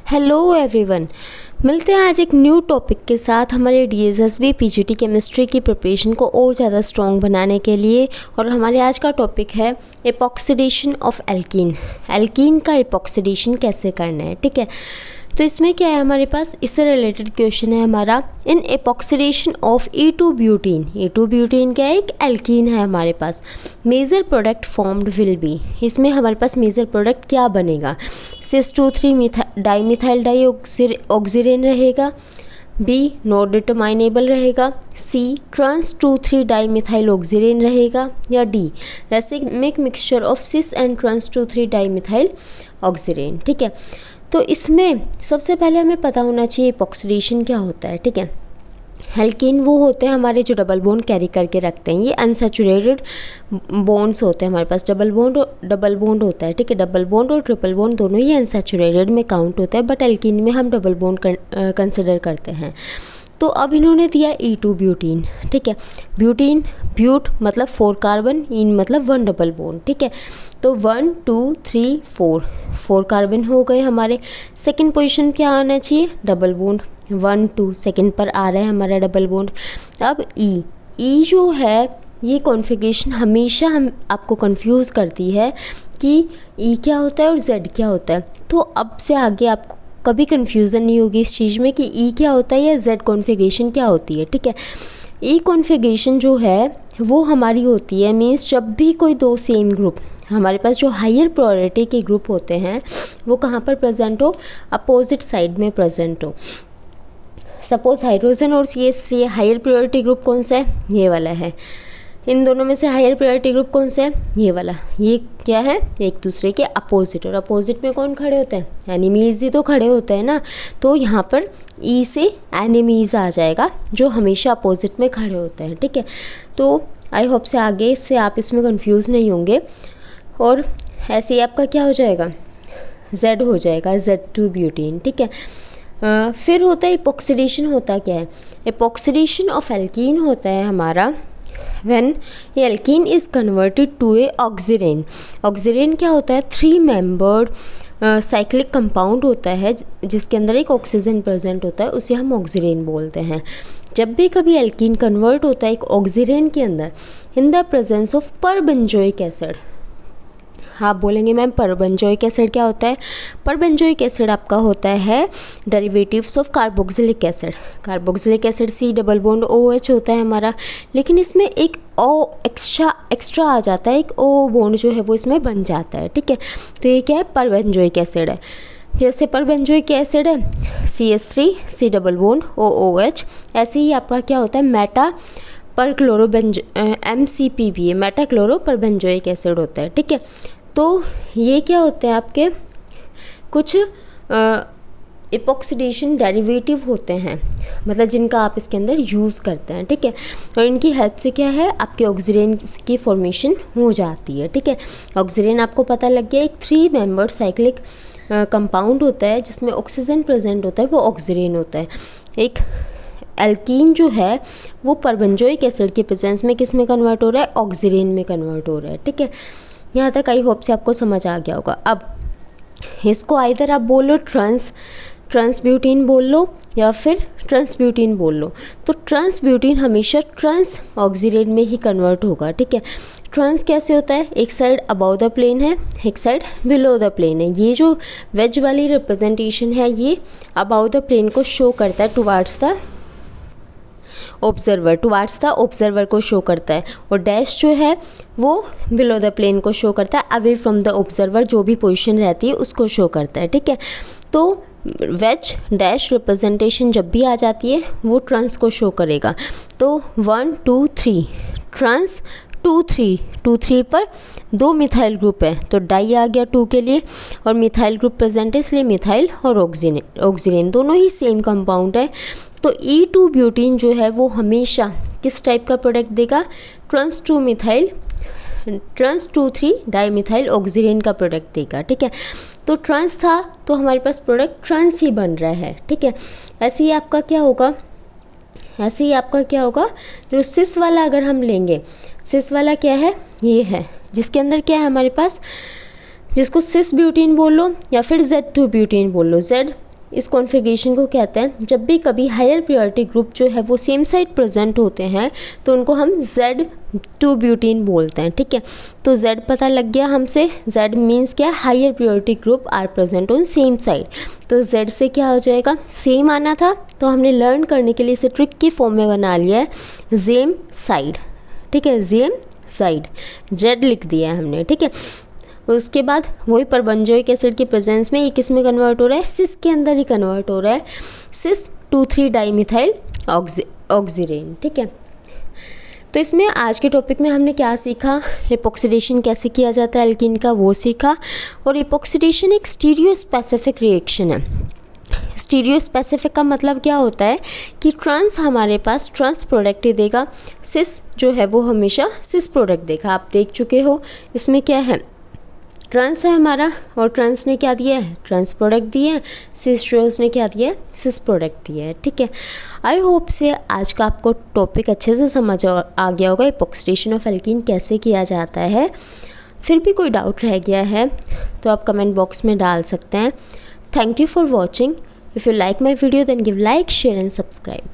Hello everyone, मिलते हैं आज एक न्यू टॉपिक के साथ हमारे डीएसएसबी पीजीटी केमिस्ट्री की प्रिपरेशन को और ज़्यादा स्ट्रॉन्ग बनाने के लिए। और हमारे आज का टॉपिक है एपॉक्सीडेशन ऑफ एल्कीन। एल्कीन का एपॉक्सीडेशन कैसे करना है, ठीक है। तो इसमें क्या है, हमारे पास इससे रिलेटेड क्वेश्चन है हमारा, in epoxidation of E2 butene. E2 butene क्या है, एक एल्कीन है हमारे पास। Major product formed will be, इसमें हमारे पास मेजर प्रोडक्ट क्या बनेगा, cis2,3 डाईमिथाइल डाईऑक्सीरेन रहेगा, बी नॉट डिटरमाइनेबल रहेगा, सी trans-2,3 डाईमिथाइल ऑक्सीरेन रहेगा, या the racemic mixture of cis and trans-2,3 dimethyl oxirane, ठीक है। तो इसमें सबसे पहले हमें पता होना चाहिए एपॉक्सीडेशन क्या होता है, ठीक है। एल्कीन वो होते हैं हमारे जो डबल बॉन्ड कैरी करके रखते हैं, ये अनसैचुरेटेड बॉन्ड्स होते हैं हमारे पास। डबल बॉन्ड होता है, ठीक है। डबल बॉन्ड और ट्रिपल बॉन्ड दोनों ही अनसैचुरेटेड में काउंट होता है, बट एल्कीन में हम डबल बॉन्ड कंसिडर करते हैं। तो अब इन्होंने दिया E2 ब्यूटीन, ठीक है। ब्यूट मतलब 4 कार्बन, इन मतलब 1 डबल बॉन्ड, ठीक है। तो 1 2 3 4 कार्बन हो गए हमारे। सेकंड पोजीशन क्या आना चाहिए, डबल बॉन्ड। 1 2 सेकंड पर आ रहा है हमारा डबल बॉन्ड। अब ई जो है, ये कॉन्फ़िगरेशन हमेशा हम आपको कंफ्यूज करती है कि ई क्या होता है और जेड क्या होता है। तो अब से आगे आपको कभी कन्फ्यूज़न नहीं होगी इस चीज़ में कि ई क्या होता है या जेड कॉन्फ़िगरेशन क्या होती है, ठीक है। ई कॉन्फ़िगरेशन जो है वो हमारी होती है, मीन्स जब भी कोई दो सेम ग्रुप, हमारे पास जो हायर प्रायोरिटी के ग्रुप होते हैं वो कहाँ पर प्रेजेंट हो, अपोजिट साइड में प्रेजेंट हो। सपोज हाइड्रोजन और CH3 हायर प्रायोरिटी ग्रुप कौन सा है, ये वाला है। इन दोनों में से हायर प्रायोरिटी ग्रुप कौन सा है, ये वाला। ये क्या है, एक दूसरे के अपोजिट। और अपोजिट में कौन खड़े होते हैं, एनिमीज़ ही तो खड़े होते हैं ना। तो यहाँ पर ई से एनिमीज़ आ जाएगा जो हमेशा अपोजिट में खड़े होते हैं, ठीक है। तो आई होप से आगे इससे आप इसमें कंफ्यूज नहीं होंगे। और ऐसे ही आपका क्या हो जाएगा, जेड हो जाएगा, Z2 ब्यूटीन, ठीक है। फिर होता है एपॉक्सीडेशन। होता क्या है, एपॉक्सीडेशन ऑफ एल्कीन होता है हमारा व्हेन ये alkene is converted to A oxirane. Oxirane क्या होता है, 3 मेंबर्ड साइक्लिक कंपाउंड होता है जिसके अंदर एक ऑक्सीजन प्रेजेंट होता है, उसे हम ऑक्सीरेन बोलते हैं। जब भी कभी एल्कीन कन्वर्ट होता है एक ऑक्सीरेन के अंदर in the presence of perbenzoic acid, आप बोलेंगे मैम परबेंजोइक एसिड क्या होता है। परबेंजोइक एसिड आपका होता है derivatives of carboxylic acid. Carboxylic acid C double bond OH होता है हमारा, लेकिन इसमें एक O एक्स्ट्रा आ जाता है, एक O बॉन्ड जो है वो इसमें बन जाता है, ठीक है। तो ये क्या है, परबेंजोइक एसिड है। जैसे परबेंजोइक एसिड है CH3 C double bond OOH, ऐसे ही आपका क्या होता है मेटा पर MCP भी है, मेटा क्लोरो परबेंजोइक एसिड होता है, ठीक है। तो ये क्या होते हैं आपके कुछ एपॉक्सीडेशन डेरिवेटिव होते हैं, मतलब जिनका आप इसके अंदर यूज़ करते हैं, ठीक है। और इनकी हेल्प से क्या है, आपके ऑक्सीजन की फॉर्मेशन हो जाती है, ठीक है। ऑक्सीजन आपको पता लग गया, एक 3 मेंबर साइक्लिक कंपाउंड होता है जिसमें ऑक्सीजन प्रेजेंट होता है, वो ऑक्सीजन होता है। एक एल्कीन जो है वो परबेंजोइक एसिड के प्रेजेंस में किस में कन्वर्ट हो रहा है, ऑक्सीरेन में कन्वर्ट हो रहा है, ठीक है। यहाँ तक आई होप से आपको समझ आ गया होगा। अब इसको आइदर आप बोल लो ट्रांसब्यूटीन बोल लो या फिर ट्रांसब्यूटीन बोल लो। तो ट्रांसब्यूटीन हमेशा ट्रांस ऑक्सीरेन में ही कन्वर्ट होगा, ठीक है। ट्रांस कैसे होता है, एक साइड अबाव द प्लेन है, एक साइड बिलो द प्लेन है। ये जो वेज वाली रिप्रेजेंटेशन है ये अबाव द प्लेन को शो करता है टुवार्ड्स द ऑब्जर्वर को शो करता है, और डैश जो है वो बिलो द प्लेन को शो करता है, अवे फ्रॉम द ऑब्जर्वर जो भी पोजीशन रहती है उसको शो करता है, ठीक है। तो वेज डैश रिप्रेजेंटेशन जब भी आ जाती है वो ट्रांस को शो करेगा। तो 1 2 3 ट्रांस 2 3 पर 2 मिथाइल ग्रुप है तो डाई आ गया 2 के लिए, और मिथाइल ग्रुप प्रेजेंट है इसलिए मिथाइल और ऑक्सीजन दोनों ही सेम कंपाउंड है। तो E2 ब्यूटीन जो है वो हमेशा किस टाइप का प्रोडक्ट देगा, trans-2,3 डाईमिथाइल ऑक्सीजन का प्रोडक्ट देगा, ठीक है। तो ट्रांस था तो हमारे पास प्रोडक्ट ट्रांस ही बन रहा है, ठीक है। ऐसे ही आपका क्या होगा, जो सिस वाला अगर हम लेंगे, सिस वाला क्या है, ये है जिसके अंदर क्या है हमारे पास, जिसको सिस ब्यूटीन बोल लो या फिर Z2 ब्यूटीन बोल लो। Z इस कॉन्फ़िगरेशन को कहते हैं जब भी कभी हायर प्रायोरिटी ग्रुप जो है वो सेम साइड प्रेजेंट होते हैं तो उनको हम Z2 ब्यूटीन बोलते हैं। ठीक है, तो Z पता लग गया हमसे, Z मीन्स क्या, higher priority group are present on same side. तो Z से क्या हो जाएगा, सेम आना था, तो हमने लर्न करने के लिए इसे ट्रिक की फॉर्म में बना लिया है, जेम साइड। ठीक है, जेम साइड, Z लिख दिया है हमने। ठीक है, उसके बाद वही परबेंजोइक एसिड की प्रेजेंस में ये किस में कन्वर्ट हो रहा है, सिस के अंदर ही कन्वर्ट हो रहा है, सिस 2,3 डाइमिथाइल ऑक्सीरेन। ठीक है, तो इसमें आज के टॉपिक में हमने क्या सीखा, एपॉक्सीडेशन कैसे किया जाता है एल्कीन का, वो सीखा। और एपॉक्सीडेशन एक स्टीरियो स्पेसिफिक रिएक्शन है। स्टीरियो स्पेसिफिक का मतलब क्या होता है कि ट्रांस हमारे पास ट्रांस प्रोडक्ट ही देगा, सिस जो है वो हमेशा सिस प्रोडक्ट देगा। आप देख चुके हो इसमें क्या है, ट्रांस है हमारा और ट्रांस ने क्या दिया है, ट्रांस प्रोडक्ट दिए हैं, सिस ट्रांस ने क्या दिया है, सिस प्रोडक्ट दिया है। ठीक है, आई होप से आज का आपको टॉपिक अच्छे से समझ आ गया होगा, एपॉक्सीडेशन ऑफ एल्कीन कैसे किया जाता है। फिर भी कोई डाउट रह गया है तो आप कमेंट बॉक्स में डाल सकते हैं। Thank you for watching. If you like my video then give like, share and subscribe.